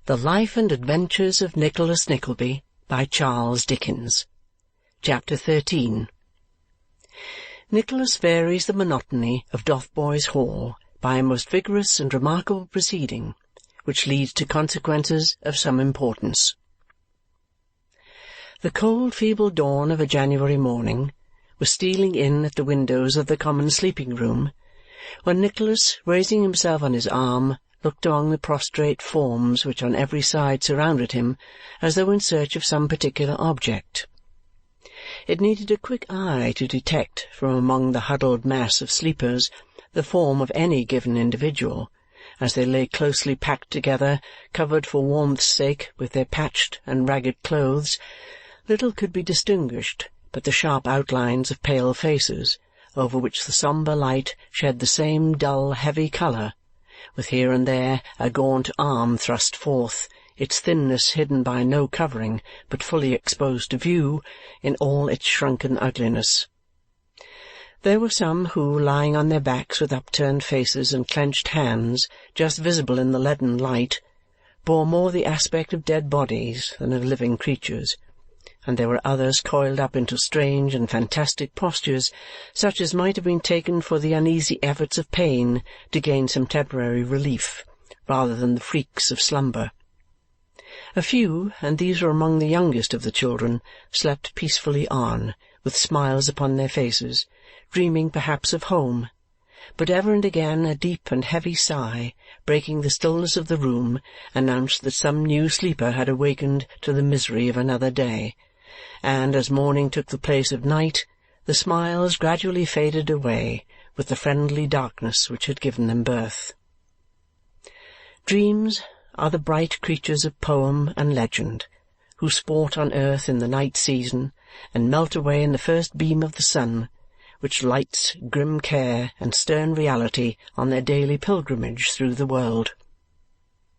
The Life and Adventures of Nicholas Nickleby by Charles Dickens. Chapter 13. Nicholas varies the monotony of Dotheboys Hall by a most vigorous and remarkable proceeding, which leads to consequences of some importance. The cold feeble dawn of a January morning was stealing in at the windows of the common sleeping-room, when Nicholas, raising himself on his arm, looked among the prostrate forms which on every side surrounded him, as though in search of some particular object. It needed a quick eye to detect, from among the huddled mass of sleepers, the form of any given individual, as they lay closely packed together, covered for warmth's sake with their patched and ragged clothes. Little could be distinguished but the sharp outlines of pale faces, over which the sombre light shed the same dull heavy colour, with here and there a gaunt arm thrust forth, its thinness hidden by no covering, but fully exposed to view, in all its shrunken ugliness. There were some who, lying on their backs with upturned faces and clenched hands, just visible in the leaden light, bore more the aspect of dead bodies than of living creatures, and there were others coiled up into strange and fantastic postures, such as might have been taken for the uneasy efforts of pain to gain some temporary relief, rather than the freaks of slumber. A few, and these were among the youngest of the children, slept peacefully on, with smiles upon their faces, dreaming perhaps of home, but ever and again a deep and heavy sigh, breaking the stillness of the room, announced that some new sleeper had awakened to the misery of another day, and as morning took the place of night, the smiles gradually faded away with the friendly darkness which had given them birth. Dreams are the bright creatures of poem and legend, who sport on earth in the night season and melt away in the first beam of the sun, which lights grim care and stern reality on their daily pilgrimage through the world.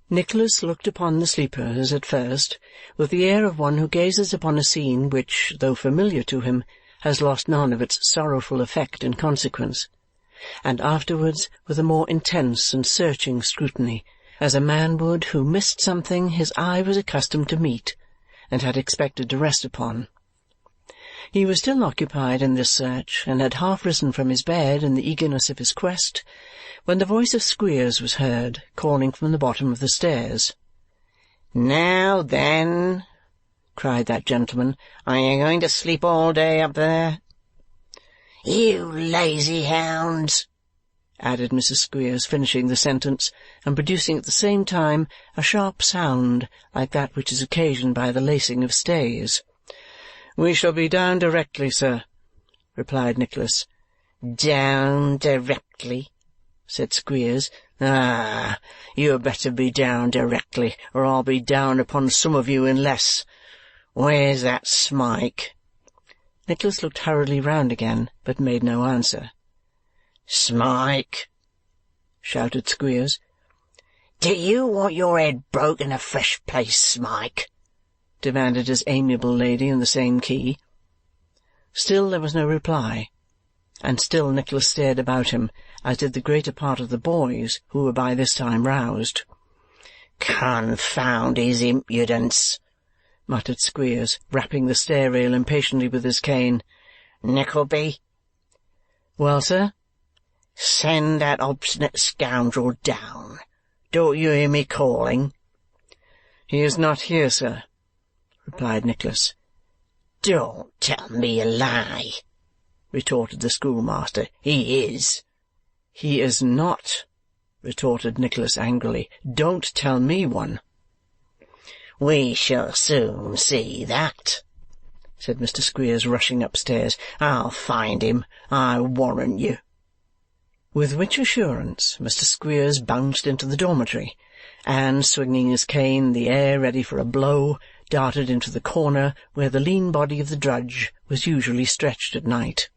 Nicholas looked upon the sleepers at first with the air of one who gazes upon a scene which, though familiar to him, has lost none of its sorrowful effect in consequence, and afterwards with a more intense and searching scrutiny, as a man would who missed something his eye was accustomed to meet and had expected to rest upon. He was still occupied in this search, and had half risen from his bed in the eagerness of his quest, when the voice of Squeers was heard, calling from the bottom of the stairs. "Now then," cried that gentleman, "are you going to sleep all day up there?" "You lazy hounds!" added Mrs. Squeers, finishing the sentence, and producing at the same time a sharp sound like that which is occasioned by the lacing of stays. "We shall be down directly, sir," replied Nicholas. "Down directly," said Squeers. "Ah! You had better be down directly, or I'll be down upon some of you in less. Where's that Smike?" Nicholas looked hurriedly round again, but made no answer. "Smike!" shouted Squeers. "Do you want your head broke in a fresh place, Smike?" demanded his amiable lady in the same key. Still there was no reply, and still Nicholas stared about him, as did the greater part of the boys, who were by this time roused. "Confound his impudence!" muttered Squeers, rapping the stair-rail impatiently with his cane. "Nickleby!" "Well, sir?" "Send that obstinate scoundrel down. Don't you hear me calling?" "He is not here, sir," replied Nicholas. "Don't tell me a lie," retorted the schoolmaster. "He is." "He is not," retorted Nicholas angrily. "Don't tell me one." "We shall soon see that," said Mr. Squeers, rushing upstairs. "I'll find him, I warrant you." With which assurance Mr. Squeers bounced into the dormitory, and, swinging his cane in the air ready for a blow, darted into the corner where the lean body of the drudge was usually stretched at night.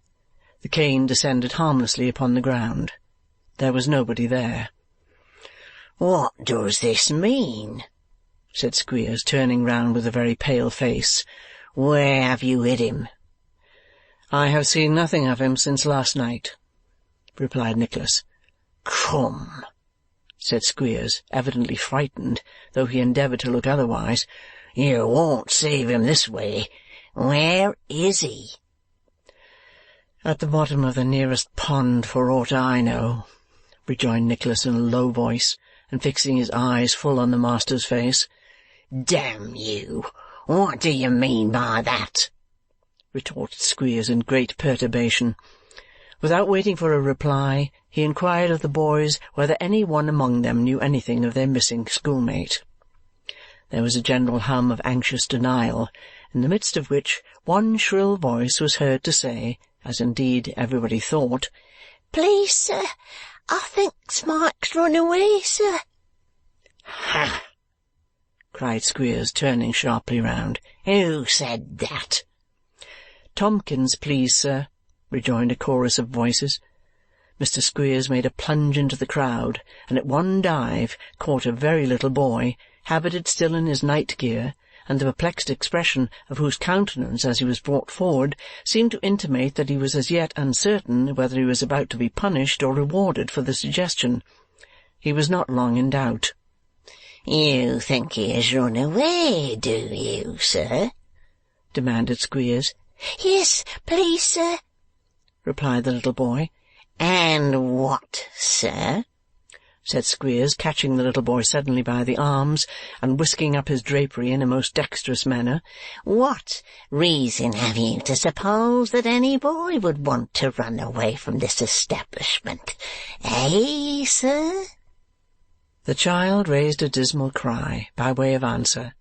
The cane descended harmlessly upon the ground. There was nobody there. "What does this mean?" said Squeers, turning round with a very pale face. "Where have you hid him?" "I have seen nothing of him since last night," replied Nicholas. "Come," said Squeers, evidently frightened, though he endeavoured to look otherwise. "You won't save him this way. Where is he?" "At the bottom of the nearest pond, for aught I know," rejoined Nicholas in a low voice, and fixing his eyes full on the master's face. "Damn you! What do you mean by that?" retorted Squeers in great perturbation. Without waiting for a reply, he inquired of the boys whether any one among them knew anything of their missing schoolmate. There was a general hum of anxious denial, in the midst of which one shrill voice was heard to say, as indeed everybody thought, "Please, sir, I think Smike's run away, sir." "Ha!" cried Squeers, turning sharply round. "Who said that?" "Tomkins, please, sir," rejoined a chorus of voices. Mr. Squeers made a plunge into the crowd, and at one dive caught a very little boy, habited still in his night-gear, and the perplexed expression of whose countenance as he was brought forward seemed to intimate that he was as yet uncertain whether he was about to be punished or rewarded for the suggestion. He was not long in doubt. "You think he has run away, do you, sir?" demanded Squeers. "Yes, please, sir," replied the little boy. "And what, sir?" said Squeers, catching the little boy suddenly by the arms and whisking up his drapery in a most dexterous manner. "What reason have you to suppose that any boy would want to run away from this establishment? Eh, sir?" The child raised a dismal cry by way of answer,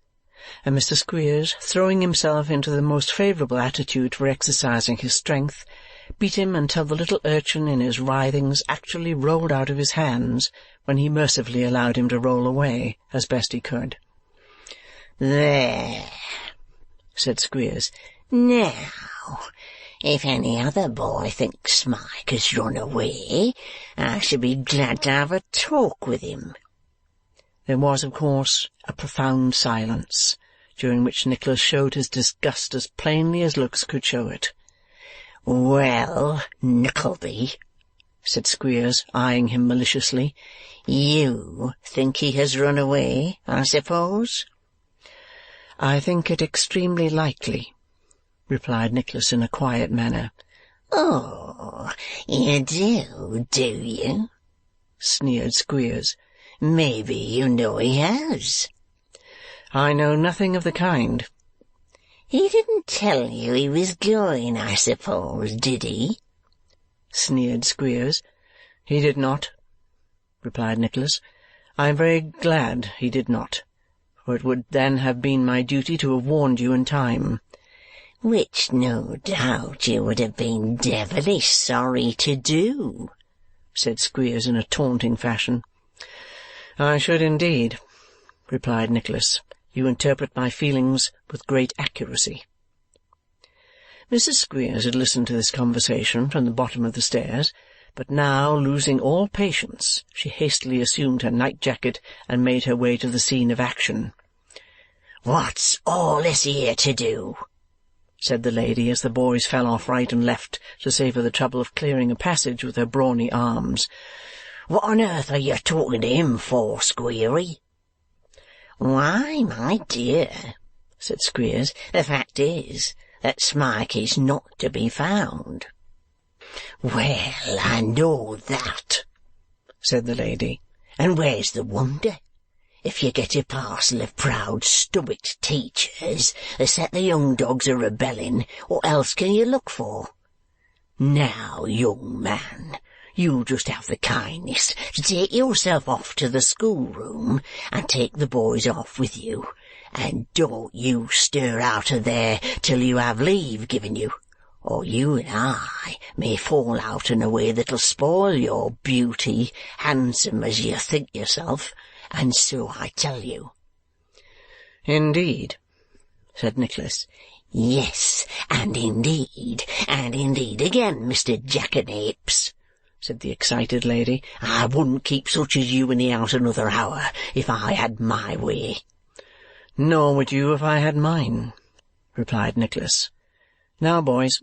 and Mr. Squeers, throwing himself into the most favourable attitude for exercising his strength, beat him until the little urchin in his writhings actually rolled out of his hands, when he mercifully allowed him to roll away as best he could. "There," said Squeers. "Now, if any other boy thinks Smike has run away, I shall be glad to have a talk with him." There was, of course, a profound silence, during which Nicholas showed his disgust as plainly as looks could show it. "Well, Nickleby," said Squeers, eyeing him maliciously, "you think he has run away, I suppose?" "I think it extremely likely," replied Nicholas in a quiet manner. "Oh, you do you?" sneered Squeers. "Maybe you know he has." "I know nothing of the kind." "He didn't tell you he was going, I suppose, did he?" sneered Squeers. "He did not," replied Nicholas. "I am very glad he did not, for it would then have been my duty to have warned you in time." "Which no doubt you would have been devilish sorry to do," said Squeers in a taunting fashion. "I should indeed," replied Nicholas. "You interpret my feelings with great accuracy." Mrs. Squeers had listened to this conversation from the bottom of the stairs, but now, losing all patience, she hastily assumed her night-jacket and made her way to the scene of action. "What's all this here to do?" said the lady, as the boys fell off right and left to save her the trouble of clearing a passage with her brawny arms. "What on earth are you talking to him for, Squeery?" "Why, my dear," said Squeers, "the fact is that Smike is not to be found." "Well, I know that," said the lady, "and where's the wonder? If you get a parcel of proud stomached teachers that set the young dogs a rebelling, what else can you look for? Now, young man, you just have the kindness to take yourself off to the schoolroom and take the boys off with you, and don't you stir out of there till you have leave given you, or you and I may fall out in a way that'll spoil your beauty, handsome as you think yourself, and so I tell you." "Indeed?" said Nicholas. "Yes, and indeed again, Mr. Jackanapes," said the excited lady. "I wouldn't keep such as you in the house another hour if I had my way." "Nor would you if I had mine," replied Nicholas. "Now, boys."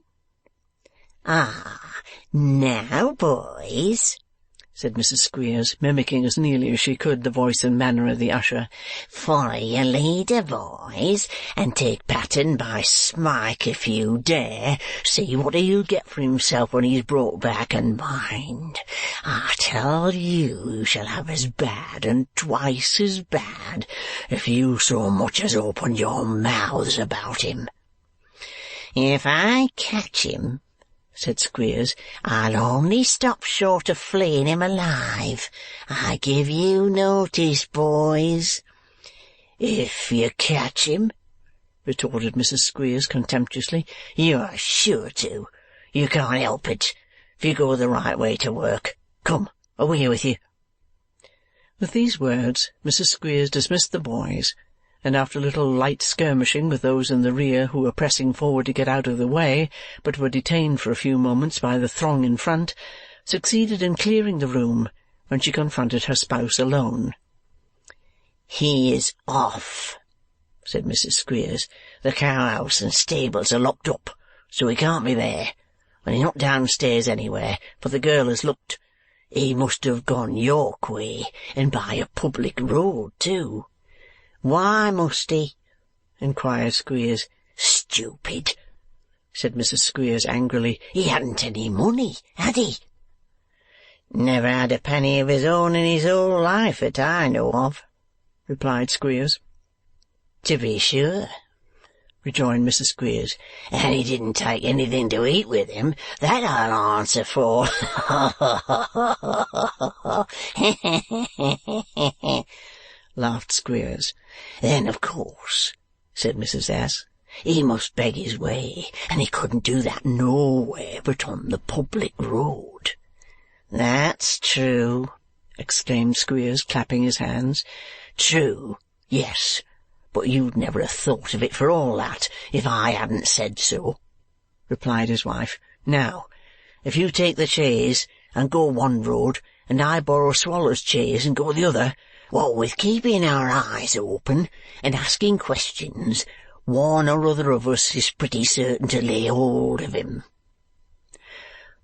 "Ah, now, boys," said Mrs. Squeers, mimicking as nearly as she could the voice and manner of the usher. "Follow your leader, boys, and take pattern by Smike if you dare. See what he'll get for himself when he's brought back, and mind, I tell you shall have as bad and twice as bad if you so much as open your mouths about him." "If I catch him," said Squeers, "I'll only stop short of fleeing him alive. I give you notice, boys." "If you catch him," retorted Mrs. Squeers contemptuously, "you are sure to. You can't help it, if you go the right way to work. Come, away with you." With these words, Mrs. Squeers dismissed the boys, and after a little light skirmishing with those in the rear who were pressing forward to get out of the way, but were detained for a few moments by the throng in front, succeeded in clearing the room when she confronted her spouse alone. "He is off," said Mrs. Squeers. "The cow-house and stables are locked up, so he can't be there, and he's not downstairs anywhere, for the girl has looked. He must have gone York way, and by a public road too." "Why must he?" inquired Squeers. "Stupid," said Mrs. Squeers angrily. "He hadn't any money, had he?" "Never had a penny of his own in his whole life that I know of," replied Squeers. "To be sure," rejoined Mrs. Squeers, "and he didn't take anything to eat with him, that I'll answer for." laughed Squeers. "Then, of course," said Mrs. S., "he must beg his way, and he couldn't do that nowhere but on the public road." "That's true," exclaimed Squeers, clapping his hands. "True, yes, but you'd never have thought of it for all that if I hadn't said so," replied his wife. "Now, if you take the chaise and go one road, and I borrow Swallow's chaise and go the other, what with keeping our eyes open and asking questions, one or other of us is pretty certain to lay hold of him."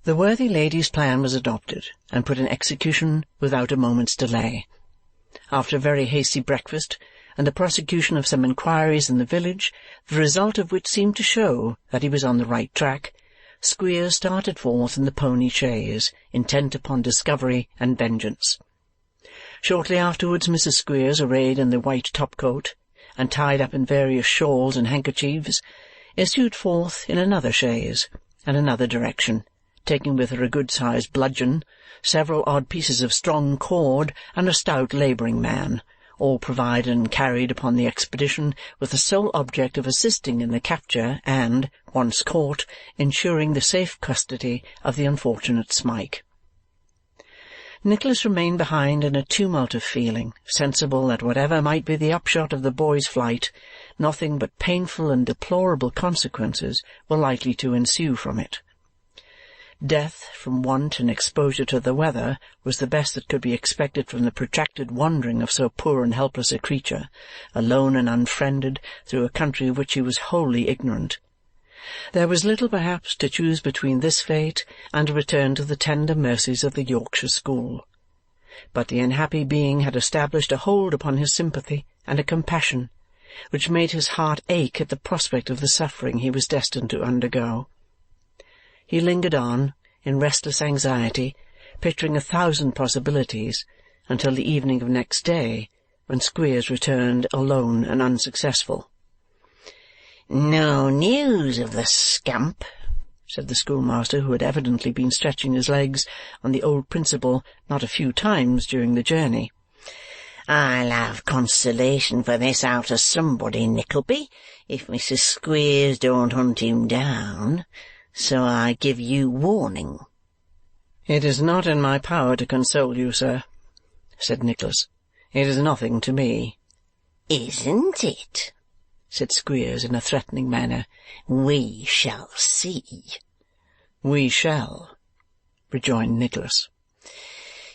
The worthy lady's plan was adopted and put in execution without a moment's delay. After a very hasty breakfast and the prosecution of some inquiries in the village, the result of which seemed to show that he was on the right track, Squeers started forth in the pony chaise, intent upon discovery and vengeance. Shortly afterwards Mrs. Squeers, arrayed in the white top-coat and tied up in various shawls and handkerchiefs, issued forth in another chaise and another direction, taking with her a good-sized bludgeon, several odd pieces of strong cord, and a stout labouring man, all provided and carried upon the expedition with the sole object of assisting in the capture and, once caught, ensuring the safe custody of the unfortunate Smike. Nicholas remained behind in a tumult of feeling, sensible that whatever might be the upshot of the boy's flight, nothing but painful and deplorable consequences were likely to ensue from it. Death from want and exposure to the weather was the best that could be expected from the protracted wandering of so poor and helpless a creature, alone and unfriended, through a country of which he was wholly ignorant. There was little, perhaps, to choose between this fate and a return to the tender mercies of the Yorkshire school. But the unhappy being had established a hold upon his sympathy and a compassion which made his heart ache at the prospect of the suffering he was destined to undergo. He lingered on, in restless anxiety, picturing 1,000 possibilities, until the evening of next day, when Squeers returned alone and unsuccessful. "No news of the scamp," said the schoolmaster, who had evidently been stretching his legs on the old principle not a few times during the journey. "I'll have consolation for this out of somebody, Nickleby, if Mrs. Squeers don't hunt him down. So I give you warning." "It is not in my power to console you, sir," said Nicholas. "It is nothing to me." "Isn't it?" said Squeers in a threatening manner. "We shall see." "We shall," rejoined Nicholas.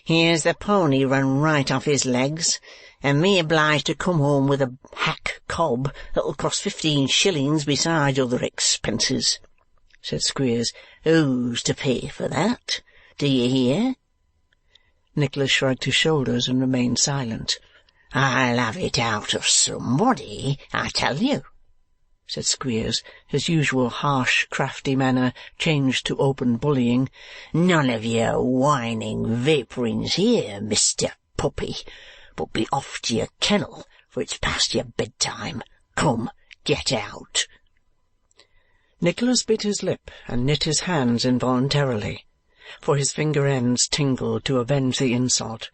"Here's the pony run right off his legs, and me obliged to come home with a hack cob that'll cost 15 shillings besides other expenses," said Squeers. "Who's to pay for that? Do you hear?" Nicholas shrugged his shoulders and remained silent. "I'll have it out of somebody, I tell you," said Squeers, his usual harsh, crafty manner changed to open bullying. "None of your whining vapourings here, Mr. Puppy, but be off to your kennel, for it's past your bedtime. Come, get out." Nicholas bit his lip and knit his hands involuntarily, for his finger-ends tingled to avenge the insult.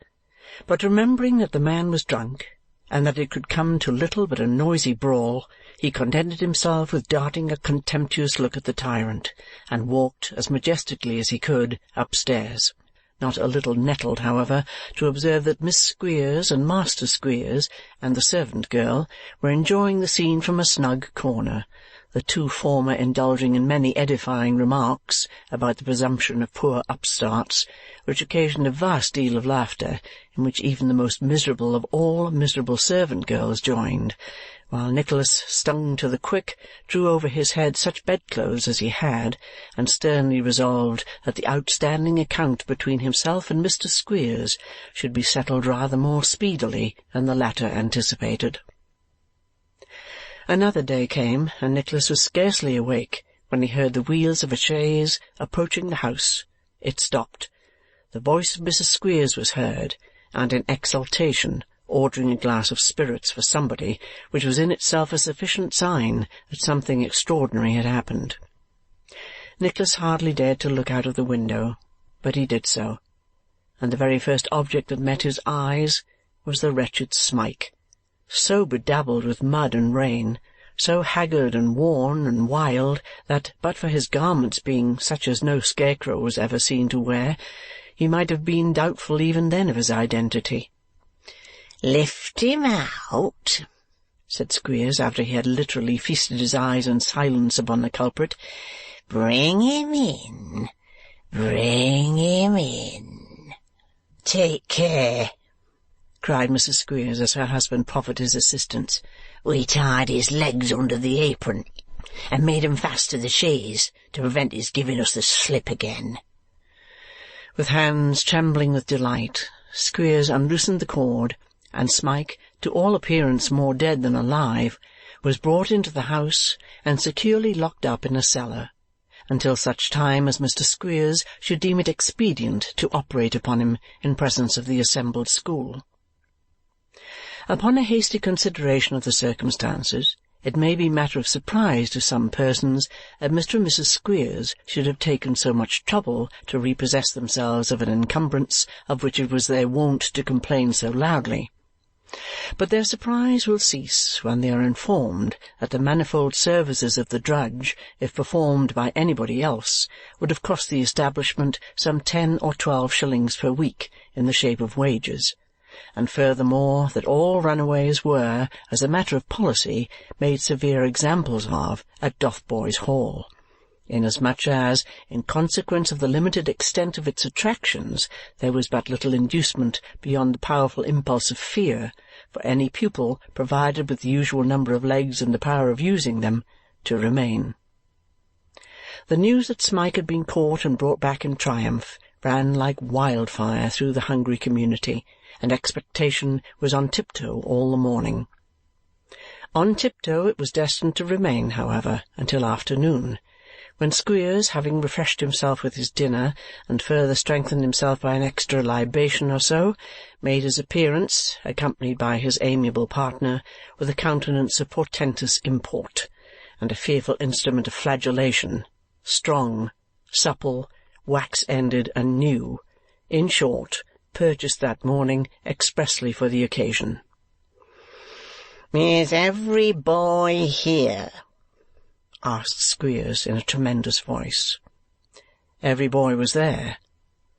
But remembering that the man was drunk, and that it could come to little but a noisy brawl, he contented himself with darting a contemptuous look at the tyrant, and walked, as majestically as he could, upstairs, not a little nettled, however, to observe that Miss Squeers and Master Squeers and the servant girl were enjoying the scene from a snug corner, the two former indulging in many edifying remarks about the presumption of poor upstarts, which occasioned a vast deal of laughter, in which even the most miserable of all miserable servant girls joined, while Nicholas, stung to the quick, drew over his head such bedclothes as he had, and sternly resolved that the outstanding account between himself and Mr. Squeers should be settled rather more speedily than the latter anticipated. Another day came, and Nicholas was scarcely awake when he heard the wheels of a chaise approaching the house. It stopped. The voice of Mrs. Squeers was heard, and in exultation ordering a glass of spirits for somebody, which was in itself a sufficient sign that something extraordinary had happened. Nicholas hardly dared to look out of the window, but he did so, and the very first object that met his eyes was the wretched Smike, so bedabbled with mud and rain, so haggard and worn and wild that, but for his garments being such as no scarecrow was ever seen to wear, he might have been doubtful even then of his identity. "Lift him out," said Squeers, after he had literally feasted his eyes in silence upon the culprit. "Bring him in. Bring him in. Take care," cried Mrs. Squeers as her husband proffered his assistance. "We tied his legs under the apron, and made 'em fast to the chaise to prevent his giving us the slip again." With hands trembling with delight, Squeers unloosened the cord, and Smike, to all appearance more dead than alive, was brought into the house and securely locked up in a cellar, until such time as Mr. Squeers should deem it expedient to operate upon him in presence of the assembled school. Upon a hasty consideration of the circumstances, it may be matter of surprise to some persons that Mr. and Mrs. Squeers should have taken so much trouble to repossess themselves of an encumbrance of which it was their wont to complain so loudly. But their surprise will cease when they are informed that the manifold services of the drudge, if performed by anybody else, would have cost the establishment some 10 or 12 shillings per week in the shape of wages, and furthermore that all runaways were, as a matter of policy, made severe examples of at Dotheboys Hall, inasmuch as, in consequence of the limited extent of its attractions, there was but little inducement beyond the powerful impulse of fear for any pupil provided with the usual number of legs and the power of using them to remain. The news that Smike had been caught and brought back in triumph ran like wildfire through the hungry community, and expectation was on tiptoe all the morning. On tiptoe it was destined to remain, however, until afternoon, when Squeers, having refreshed himself with his dinner and further strengthened himself by an extra libation or so, made his appearance, accompanied by his amiable partner, with a countenance of portentous import, and a fearful instrument of flagellation, strong, supple, wax-ended, and new, in short, purchased that morning expressly for the occasion. "Is every boy here?" asked Squeers in a tremendous voice. Every boy was there,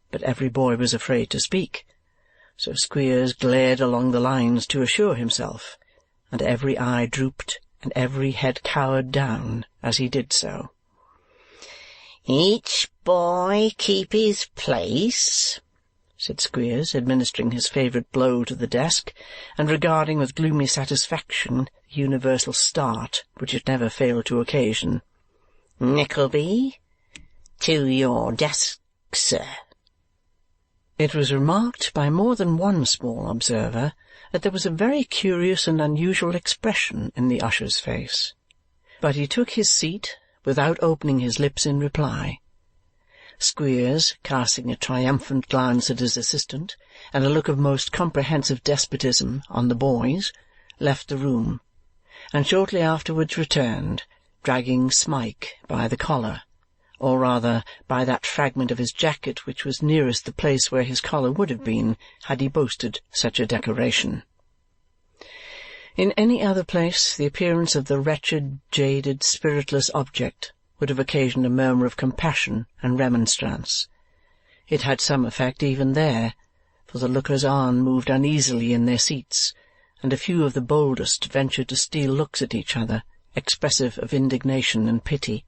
but every boy was afraid to speak, so Squeers glared along the lines to assure himself, and every eye drooped and every head cowered down as he did so. "Each boy keep his place?" said Squeers, administering his favourite blow to the desk, and regarding with gloomy satisfaction the universal start which it never failed to occasion. "Nickleby, to your desk, sir." It was remarked by more than one small observer that there was a very curious and unusual expression in the usher's face, but he took his seat without opening his lips in reply. Squeers, casting a triumphant glance at his assistant and a look of most comprehensive despotism on the boys, left the room, and shortly afterwards returned, dragging Smike by the collar, or rather by that fragment of his jacket which was nearest the place where his collar would have been had he boasted such a decoration. In any other place the appearance of the wretched, jaded, spiritless object would have occasioned a murmur of compassion and remonstrance. It had some effect even there, for the lookers-on moved uneasily in their seats, and a few of the boldest ventured to steal looks at each other, expressive of indignation and pity.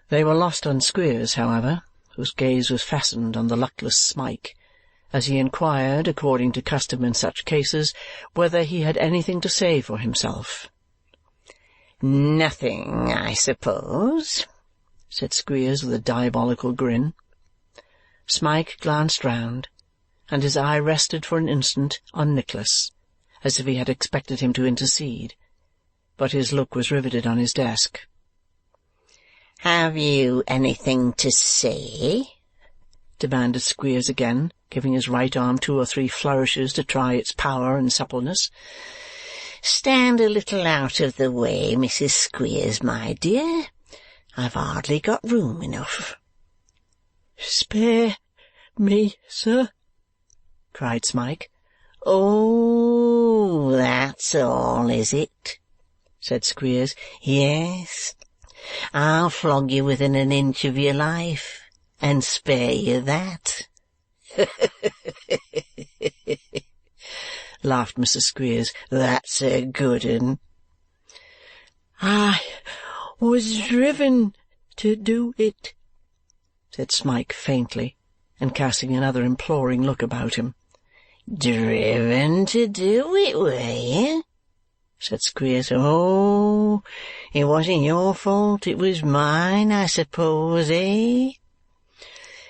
They were lost on Squeers, however, whose gaze was fastened on the luckless Smike, as he inquired, according to custom in such cases, whether he had anything to say for himself. "Nothing, I suppose," said Squeers with a diabolical grin. Smike glanced round, and his eye rested for an instant on Nicholas, as if he had expected him to intercede, but his look was riveted on his desk. "Have you anything to say?" demanded Squeers again, giving his right arm 2 or 3 flourishes to try its power and suppleness. "Stand a little out of the way, Mrs. Squeers, my dear. I've hardly got room enough." "Spare me, sir," cried Smike. "Oh, that's all, is it?" said Squeers. "Yes, I'll flog you within an inch of your life, and spare you that." laughed Mrs. Squeers. "That's a good 'un." "I was driven to do it," said Smike faintly, and casting another imploring look about him. "Driven to do it, were you?" said Squeers. "Oh, it wasn't your fault, it was mine, I suppose, eh?"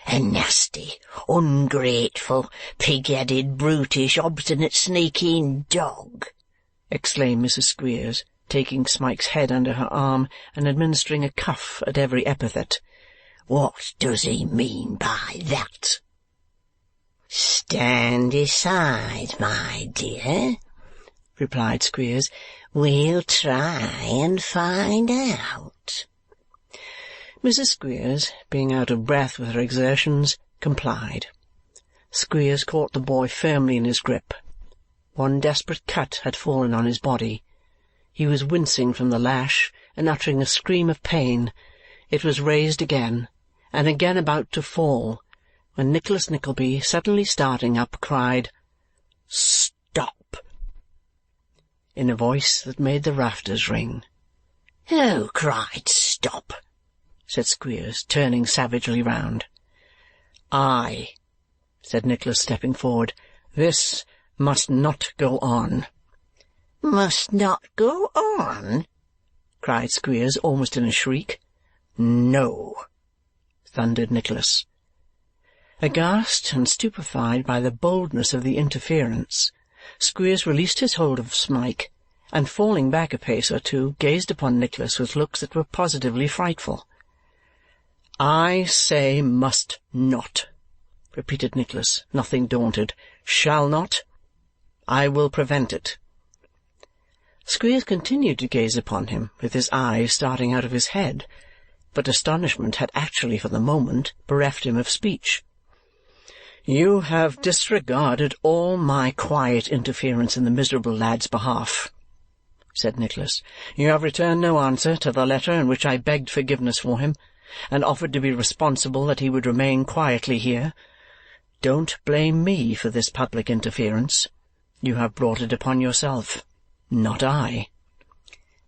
"A nasty, ungrateful, pig-headed, brutish, obstinate, sneaking dog!" exclaimed Mrs. Squeers, taking Smike's head under her arm and administering a cuff at every epithet. "What does he mean by that?" "Stand aside, my dear," replied Squeers. "We'll try and find out." Mrs. Squeers, being out of breath with her exertions, complied. Squeers caught the boy firmly in his grip. One desperate cut had fallen on his body. He was wincing from the lash and uttering a scream of pain. It was raised again, and again about to fall, when Nicholas Nickleby, suddenly starting up, cried, "Stop!" in a voice that made the rafters ring. "Who cried stop?" said Squeers, turning savagely round. "I," said Nicholas, stepping forward. "This must not go on." "Must not go on?" cried Squeers, almost in a shriek. "No," thundered Nicholas. Aghast and stupefied by the boldness of the interference, Squeers released his hold of Smike, and falling back a pace or 2, gazed upon Nicholas with looks that were positively frightful. "I say must not," repeated Nicholas, nothing daunted. "Shall not. I will prevent it." Squeers continued to gaze upon him, with his eyes starting out of his head, but astonishment had actually for the moment bereft him of speech. "You have disregarded all my quiet interference in the miserable lad's behalf," said Nicholas. "You have returned no answer to the letter in which I begged forgiveness for him, and offered to be responsible that he would remain quietly here. Don't blame me for this public interference. You have brought it upon yourself, not I."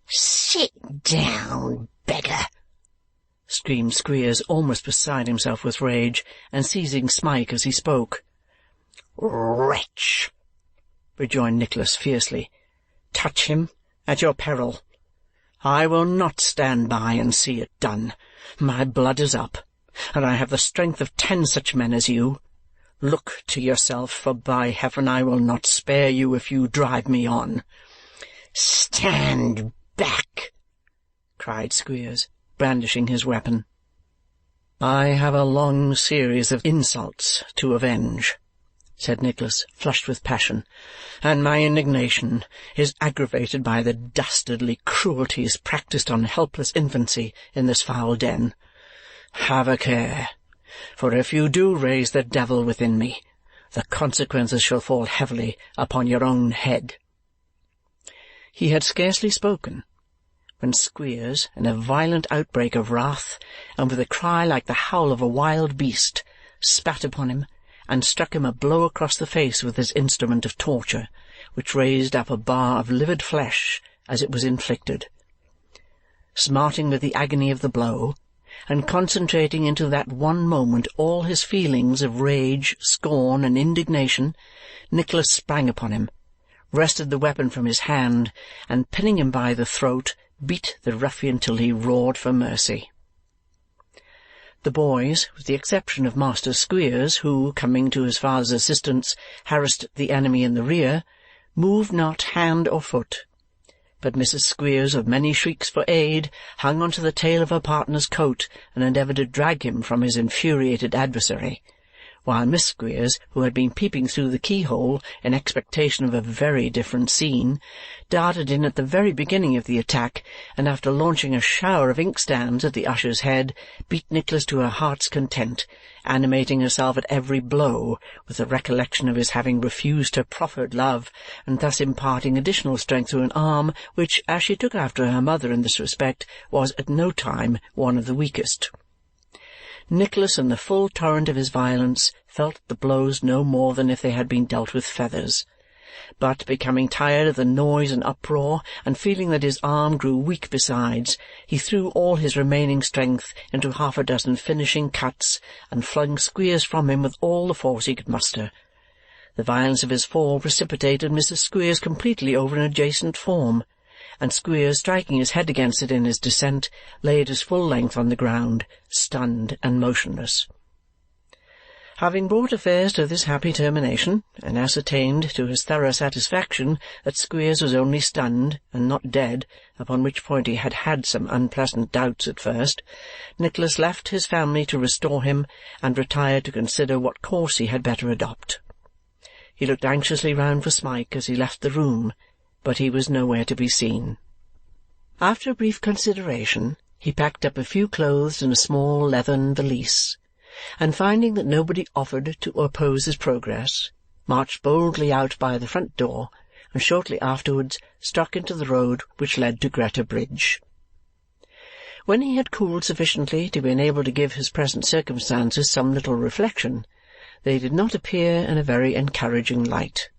"Sit down, beggar!" screamed Squeers, almost beside himself with rage, and seizing Smike as he spoke. "Wretch!" rejoined Nicholas fiercely. "Touch him at your peril. I will not stand by and see it done. My blood is up, and I have the strength of 10 such men as you. Look to yourself, for by heaven I will not spare you if you drive me on." "Stand back!" cried Squeers, brandishing his weapon. "I have a long series of insults to avenge," said Nicholas, flushed with passion, "and my indignation is aggravated by the dastardly cruelties practised on helpless infancy in this foul den. Have a care, for if you do raise the devil within me, the consequences shall fall heavily upon your own head." He had scarcely spoken when Squeers, in a violent outbreak of wrath, and with a cry like the howl of a wild beast, spat upon him and struck him a blow across the face with his instrument of torture, which raised up a bar of livid flesh as it was inflicted. Smarting with the agony of the blow, and concentrating into that one moment all his feelings of rage, scorn, and indignation, Nicholas sprang upon him, wrested the weapon from his hand, and pinning him by the throat, beat the ruffian till he roared for mercy. The boys, with the exception of Master Squeers, who, coming to his father's assistance, harassed the enemy in the rear, moved not hand or foot. But Mrs. Squeers, with many shrieks for aid, hung on to the tail of her partner's coat and endeavoured to drag him from his infuriated adversary, while Miss Squeers, who had been peeping through the keyhole in expectation of a very different scene, darted in at the very beginning of the attack, and after launching a shower of inkstands at the usher's head, beat Nicholas to her heart's content, animating herself at every blow with the recollection of his having refused her proffered love, and thus imparting additional strength to an arm which, as she took after her mother in this respect, was at no time one of the weakest. Nicholas, in the full torrent of his violence, felt the blows no more than if they had been dealt with feathers. But, becoming tired of the noise and uproar, and feeling that his arm grew weak besides, he threw all his remaining strength into 6 finishing cuts, and flung Squeers from him with all the force he could muster. The violence of his fall precipitated Mrs. Squeers completely over an adjacent form, and Squeers, striking his head against it in his descent, lay at his full length on the ground, stunned and motionless. Having brought affairs to this happy termination, and ascertained to his thorough satisfaction that Squeers was only stunned and not dead, upon which point he had had some unpleasant doubts at first, Nicholas left his family to restore him and retired to consider what course he had better adopt. He looked anxiously round for Smike as he left the room, but he was nowhere to be seen. After a brief consideration, he packed up a few clothes in a small leathern valise, and finding that nobody offered to oppose his progress, marched boldly out by the front door, and shortly afterwards struck into the road which led to Greta Bridge. When he had cooled sufficiently to be enabled to give his present circumstances some little reflection, they did not appear in a very encouraging light.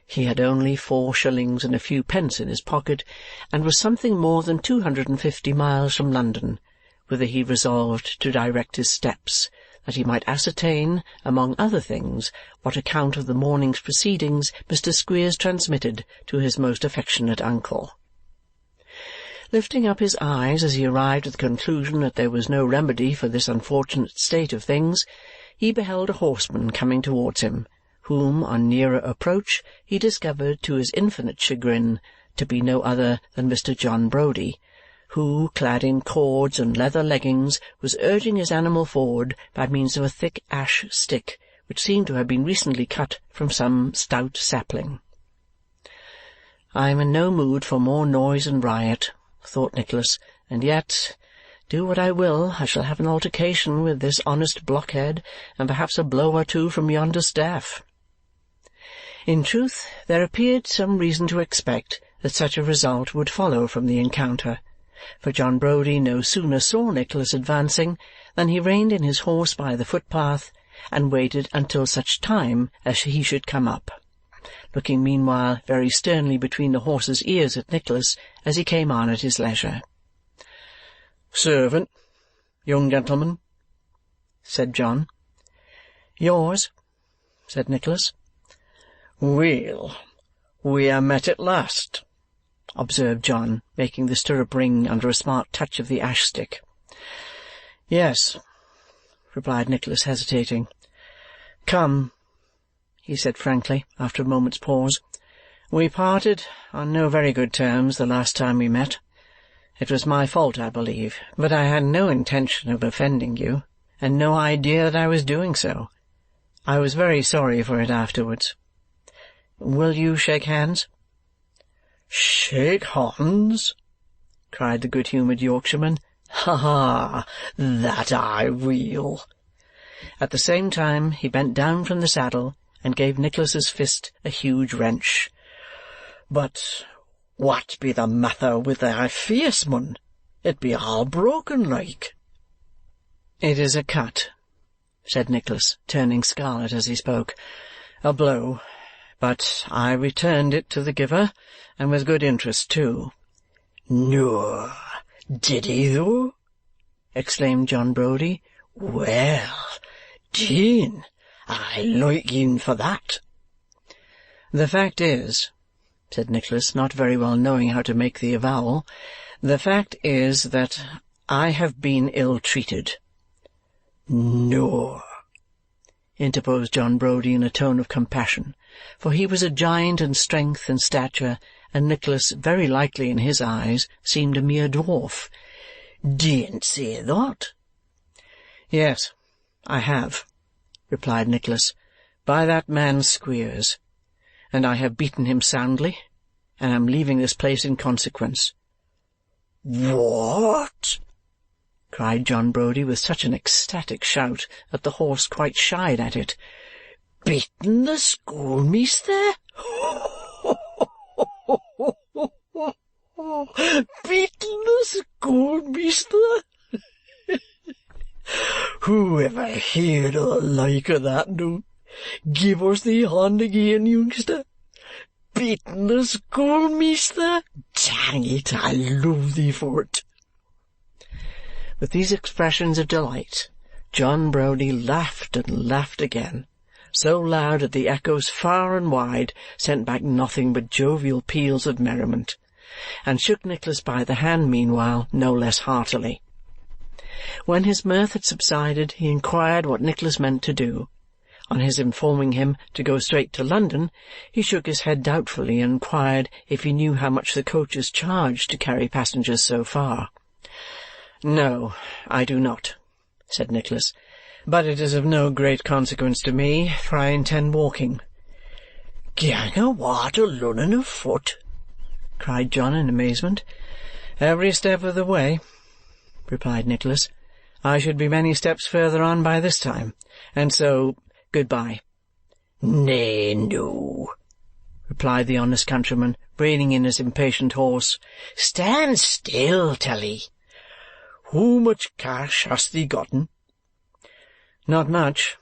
He had only 4 shillings and a few pence in his pocket, and was something more than 250 miles from London, whither he resolved to direct his steps, that he might ascertain, among other things, what account of the morning's proceedings Mr. Squeers transmitted to his most affectionate uncle. Lifting up his eyes as he arrived at the conclusion that there was no remedy for this unfortunate state of things, he beheld a horseman coming towards him, whom, on nearer approach, he discovered, to his infinite chagrin, to be no other than Mr. John Browdie, who, clad in cords and leather leggings, was urging his animal forward by means of a thick ash stick, which seemed to have been recently cut from some stout sapling. "I am in no mood for more noise and riot," thought Nicholas, "and yet, do what I will, I shall have an altercation with this honest blockhead, and perhaps a blow or two from yonder staff." In truth, there appeared some reason to expect that such a result would follow from the encounter, for John Browdie no sooner saw Nicholas advancing than he reined in his horse by the footpath and waited until such time as he should come up, looking meanwhile very sternly between the horse's ears at Nicholas as he came on at his leisure. "Servant, young gentleman," said John. "Yours," said Nicholas. "Well, we are met at last," observed John, making the stirrup ring under a smart touch of the ash-stick. "Yes," replied Nicholas, hesitating. "Come, he said frankly, after a moment's pause. "We parted on no very good terms the last time we met. It was my fault, I believe, but I had no intention of offending you, and no idea that I was doing so. I was very sorry for it afterwards. Will you shake hands?" "Shake hands?" cried the good-humoured Yorkshireman. "Ha, ha! That I will." At the same time he bent down from the saddle and gave Nicholas's fist a huge wrench. "But what be the matter with thy face, mun? It be all broken like." "It is a cut," said Nicholas, turning scarlet as he spoke. "A blow. But I returned it to the giver, and with good interest too." "No, did he though?" exclaimed John Browdie. "Well, Dean, I like him for that." "The fact is," said Nicholas, not very well knowing how to make the avowal, "the fact is that I have been ill-treated." "No," interposed John Browdie in a tone of compassion, for he was a giant in strength and stature, and Nicholas, very likely in his eyes, seemed a mere dwarf. "Dean't say that." "Yes, I have," replied Nicholas, "by that man Squeers, and I have beaten him soundly, and am leaving this place in consequence." "What?" cried John Browdie with such an ecstatic shout that the horse quite shied at it. "Beaten the schoolmeasther? Beaten the schoolmeasther? Who ever heard o' the like o' that, noo? Give us thee hand again, youngster. Beaten the schoolmeasther? Dang it, I love thee for it." With these expressions of delight, John Browdie laughed and laughed again, so loud that the echoes far and wide sent back nothing but jovial peals of merriment, and shook Nicholas by the hand meanwhile no less heartily. When his mirth had subsided, he inquired what Nicholas meant to do. On his informing him to go straight to London, he shook his head doubtfully and inquired if he knew how much the coaches charged to carry passengers so far. "No, I do not," said Nicholas, "but it is of no great consequence to me, for I intend walking." "Gang awa' to Lunnon afoot?" cried John in amazement. "Every step of the way," replied Nicholas. "I should be many steps further on by this time, and so good-bye." "Nay, no," replied the honest countryman, reining in his impatient horse. "Stand still, Telly. How much cash hast thee gotten?" "Not much,"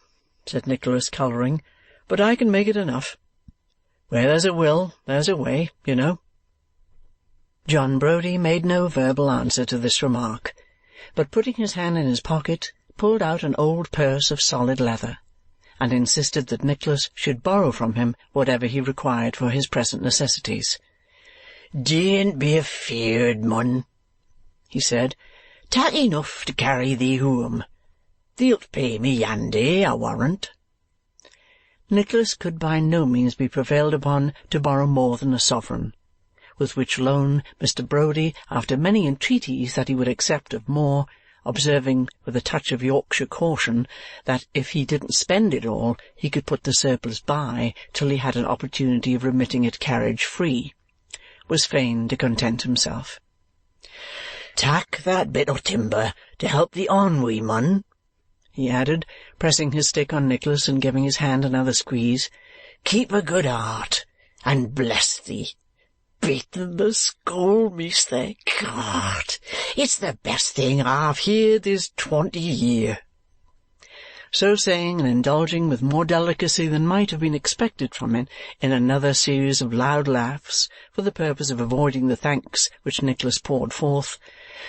said Nicholas, colouring, "but I can make it enough. Where there's a will, there's a way, you know." John Browdie made no verbal answer to this remark, but putting his hand in his pocket, pulled out an old purse of solid leather, and insisted that Nicholas should borrow from him whatever he required for his present necessities. "Dean't be afeard, mun," he said. "Tak enough to carry thee home. Thee'lt pay me yandy, I warrant." Nicholas could by no means be prevailed upon to borrow more than a sovereign, with which loan Mr. Browdie, after many entreaties that he would accept of more, observing with a touch of Yorkshire caution that if he didn't spend it all he could put the surplus by till he had an opportunity of remitting it carriage-free, was fain to content himself. "Tak that bit o' timber to help thee on wi, mun," he added, pressing his stick on Nicholas and giving his hand another squeeze. "Keep a good heart, and bless thee. Beaten the schoolmeasther! God, it's the best thing I've heard this 20 year." So saying, and indulging with more delicacy than might have been expected from him in another series of loud laughs for the purpose of avoiding the thanks which Nicholas poured forth,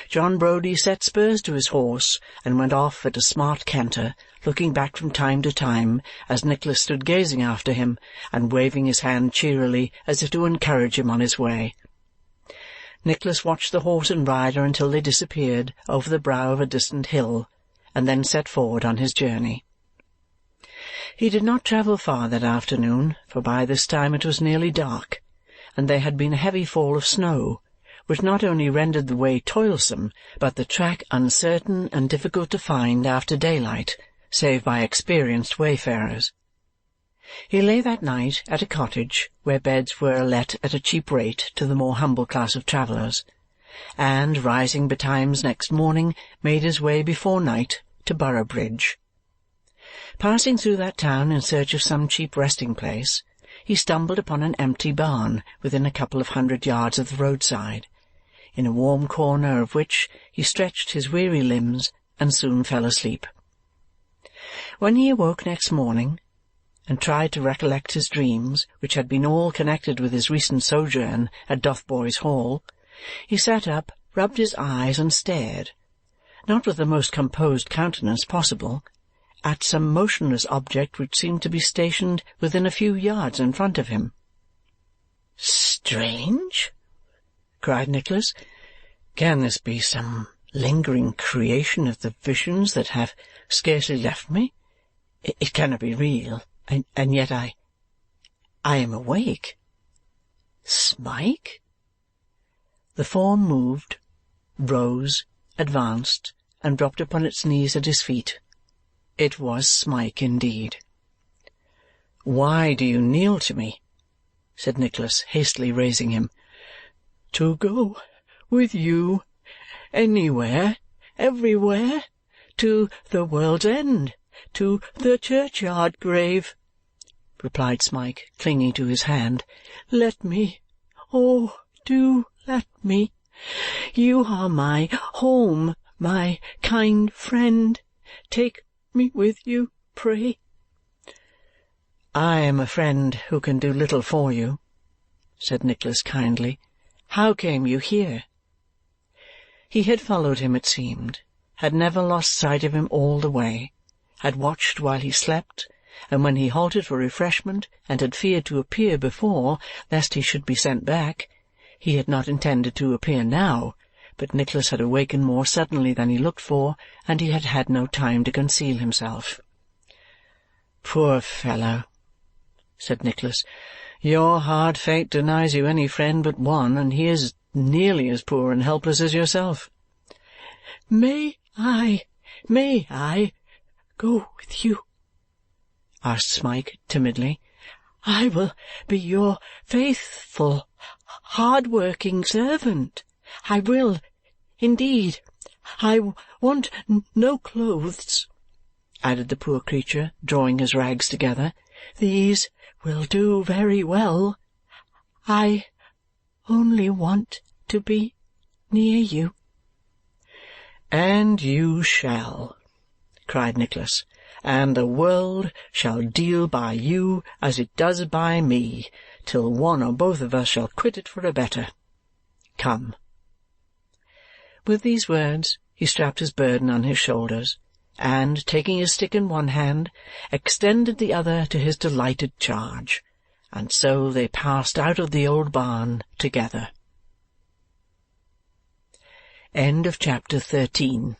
John Browdie set spurs to his horse and went off at a smart canter, looking back from time to time as Nicholas stood gazing after him and waving his hand cheerily as if to encourage him on his way. Nicholas watched the horse and rider until they disappeared over the brow of a distant hill, and then set forward on his journey. He did not travel far that afternoon, for by this time it was nearly dark, and there had been a heavy fall of snow, which not only rendered the way toilsome, but the track uncertain and difficult to find after daylight, save by experienced wayfarers. He lay that night at a cottage where beds were let at a cheap rate to the more humble class of travellers, and, rising betimes next morning, made his way before night to Boroughbridge. Passing through that town in search of some cheap resting-place, he stumbled upon an empty barn within a couple of 100 yards of the roadside, in a warm corner of which he stretched his weary limbs and soon fell asleep. When he awoke next morning and tried to recollect his dreams, which had been all connected with his recent sojourn at Dotheboys Hall, he sat up, rubbed his eyes, and stared, not with the most composed countenance possible, at some motionless object which seemed to be stationed within a few yards in front of him. "Strange!" cried Nicholas. "Can this be some lingering creation of the visions that have scarcely left me? It cannot be real, and yet I am awake. Smike?" The form moved, rose, advanced, and dropped upon its knees at his feet. It was Smike indeed. "Why do you kneel to me?" said Nicholas, hastily raising him. "To go with you anywhere, everywhere, to the world's end, to the churchyard grave," replied Smike, clinging to his hand. "Let me, oh, do let me. You are my home, my kind friend. Take me with you, pray." "I am a friend who can do little for you," said Nicholas kindly. "How came you here?" He had followed him, it seemed, had never lost sight of him all the way, had watched while he slept, and when he halted for refreshment and had feared to appear before lest he should be sent back, he had not intended to appear now, but Nicholas had awakened more suddenly than he looked for, and he had had no time to conceal himself. "Poor fellow," said Nicholas, "your hard fate denies you any friend but one, and he is nearly as poor and helpless as yourself." May I go with you?" asked Smike timidly. "I will be your faithful, hard-working servant. I will, indeed. I want no clothes," added the poor creature, drawing his rags together. "These will do very well. I only want to be near you." "And you shall," cried Nicholas, "and the world shall deal by you as it does by me, till one or both of us shall quit it for a better. Come." With these words he strapped his burden on his shoulders, and, taking his stick in one hand, extended the other to his delighted charge, and so they passed out of the old barn together. Chapter 13